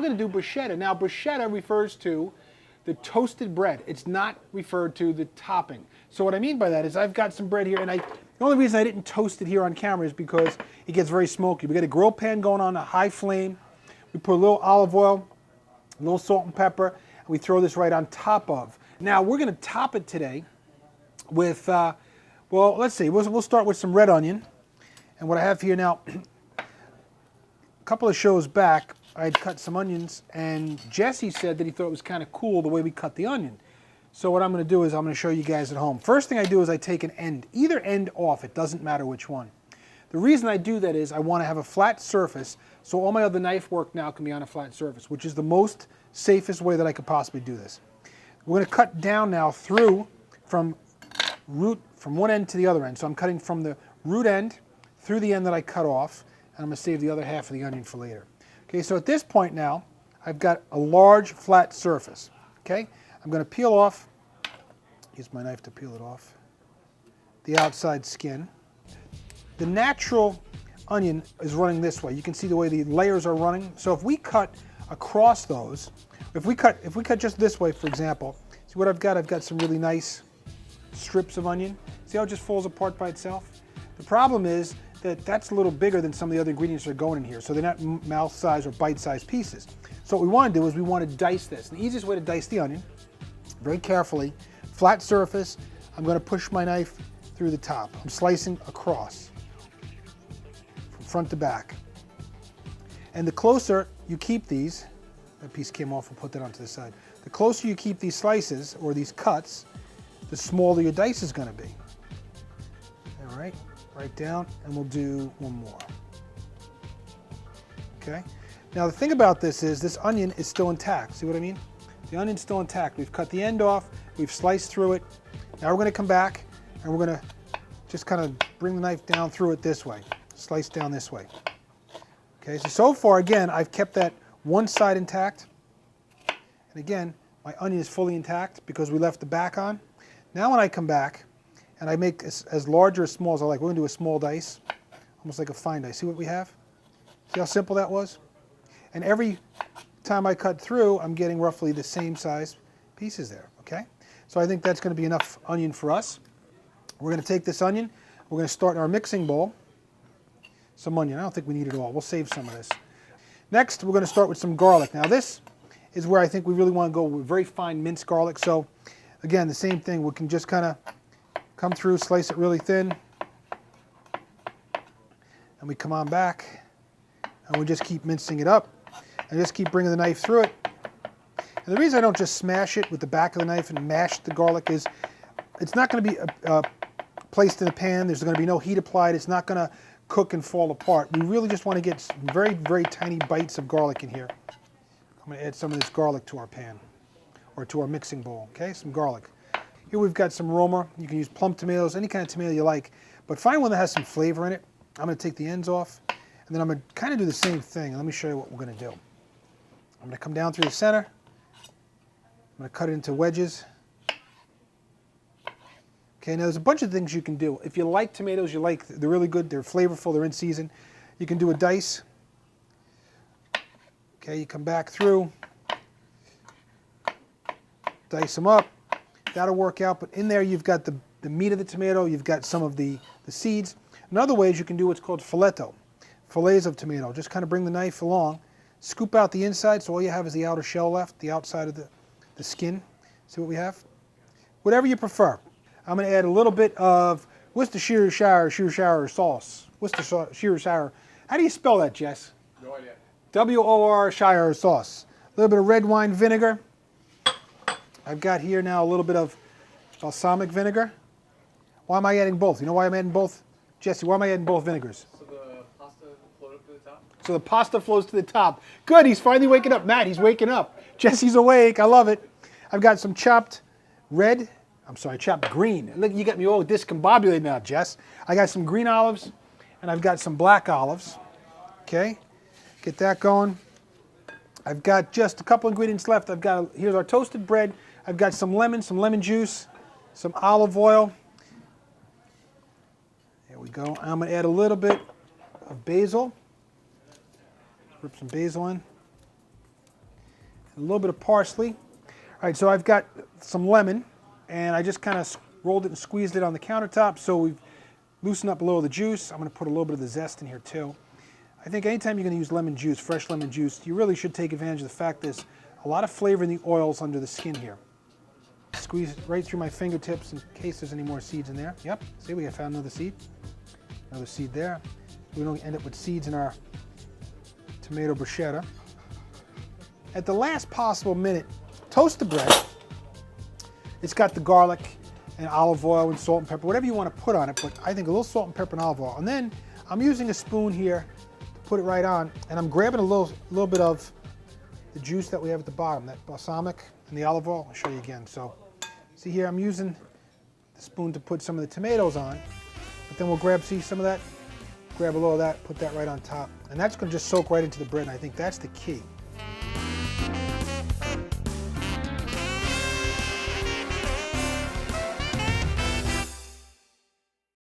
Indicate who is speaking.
Speaker 1: we're going to do bruschetta. Now, bruschetta refers to the toasted bread. It's not referred to the topping. So what I mean by that is I've got some bread here, and the only reason I didn't toast it here on camera is because it gets very smoky. We got a grill pan going on a high flame. We put a little olive oil, a little salt and pepper, and we throw this right on top of. Now, we're going to top it today with, well, let's see. We'll start with some red onion. And what I have here now, a couple of shows back, I had cut some onions, and Jesse said that he thought it was kind of cool the way we cut the onion. So what I'm going to do is I'm going to show you guys at home. First thing I do is I take an end, either end off. It doesn't matter which one. The reason I do that is I want to have a flat surface, so all my other knife work now can be on a flat surface, which is the most safest way that I could possibly do this. We're going to cut down now through from one end to the other end. So I'm cutting from the root end through the end that I cut off, and I'm going to save the other half of the onion for later. Okay, so at this point now, I've got a large flat surface. Okay, I'm going to peel off, use my knife to peel it off, the outside skin. The natural onion is running this way. You can see the way the layers are running. So if we cut across those, if we cut just this way, for example, see what I've got? I've got some really nice strips of onion. See how it just falls apart by itself? The problem is that that's a little bigger than some of the other ingredients that are going in here, so they're not mouth-sized or bite-sized pieces. So what we want to do is we want to dice this. The easiest way to dice the onion, very carefully, flat surface, I'm going to push my knife through the top. I'm slicing across, from front to back. And the closer you keep these, that piece came off, we'll put that onto the side. The closer you keep these slices, or these cuts, the smaller your dice is going to be. All right. Right down, and we'll do one more. Okay. Now the thing about this is this onion is still intact. See what I mean? The onion's still intact. We've cut the end off. We've sliced through it. Now we're going to come back and we're going to just kind of bring the knife down through it this way. Slice down this way. Okay. So far, again, I've kept that one side intact. And again, my onion is fully intact because we left the back on. Now when I come back, and I make as large or as small as I like. We're going to do a small dice, almost like a fine dice. See what we have? See how simple that was? And every time I cut through, I'm getting roughly the same size pieces there, okay? So I think that's going to be enough onion for us. We're going to take this onion. We're going to start in our mixing bowl. Some onion. I don't think we need it all. We'll save some of this. Next, we're going to start with some garlic. Now this is where I think we really want to go with very fine minced garlic. So again, the same thing. We can just kind of come through, slice it really thin, and we come on back, and we just keep mincing it up, and just keep bringing the knife through it. And the reason I don't just smash it with the back of the knife and mash the garlic is it's not going to be placed in a pan. There's going to be no heat applied. It's not going to cook and fall apart. We really just want to get some very, very tiny bites of garlic in here. I'm going to add some of this garlic to our pan, or to our mixing bowl, okay? Some garlic. Here we've got some Roma. You can use plum tomatoes, any kind of tomato you like, but find one that has some flavor in it. I'm going to take the ends off, and then I'm going to kind of do the same thing. Let me show you what we're going to do. I'm going to come down through the center. I'm going to cut it into wedges. Okay, now there's a bunch of things you can do. If you like tomatoes, they're really good, they're flavorful, they're in season. You can do a dice. Okay, you come back through, dice them up. That'll work out, but in there you've got the meat of the tomato, you've got some of the seeds. Another way is you can do what's called filetto, fillets of tomato. Just kind of bring the knife along, scoop out the inside, so all you have is the outer shell left, the outside of the skin. See what we have? Whatever you prefer. I'm going to add a little bit of Worcestershire sauce. Worcestershire. How do you spell that, Jess?
Speaker 2: No idea.
Speaker 1: W-O-R-Shire sauce. A little bit of red wine vinegar. I've got here now a little bit of balsamic vinegar. Why am I adding both? You know why I'm adding both? Jesse, why am I adding both vinegars?
Speaker 2: So the pasta float up to the top?
Speaker 1: So the pasta flows to the top. Good, he's finally waking up. Matt, he's waking up. Jesse's awake, I love it. I've got some chopped green. Look, you got me all discombobulated now, Jess. I got some green olives, and I've got some black olives. Okay, get that going. I've got just a couple ingredients left. Here's our toasted bread. I've got some lemon juice, some olive oil. There we go. I'm going to add a little bit of basil. Rip some basil in. a little bit of parsley. All right, so I've got some lemon, and I just kind of rolled it and squeezed it on the countertop, so we've loosened up a little of the juice. I'm going to put a little bit of the zest in here too. I think anytime you're going to use lemon juice, fresh lemon juice, you really should take advantage of the fact there's a lot of flavor in the oils under the skin here. Squeeze it right through my fingertips in case there's any more seeds in there. Yep, see, we have found another seed. Another seed there. We don't end up with seeds in our tomato bruschetta. At the last possible minute, toast the bread. It's got the garlic and olive oil and salt and pepper, whatever you want to put on it, but I think a little salt and pepper and olive oil. And then I'm using a spoon here to put it right on, and I'm grabbing a little bit of the juice that we have at the bottom, that balsamic and the olive oil. I'll show you again. So see here, I'm using the spoon to put some of the tomatoes on, but then we'll grab, see some of that, grab a little of that, put that right on top. And that's going to just soak right into the bread, and I think that's the key.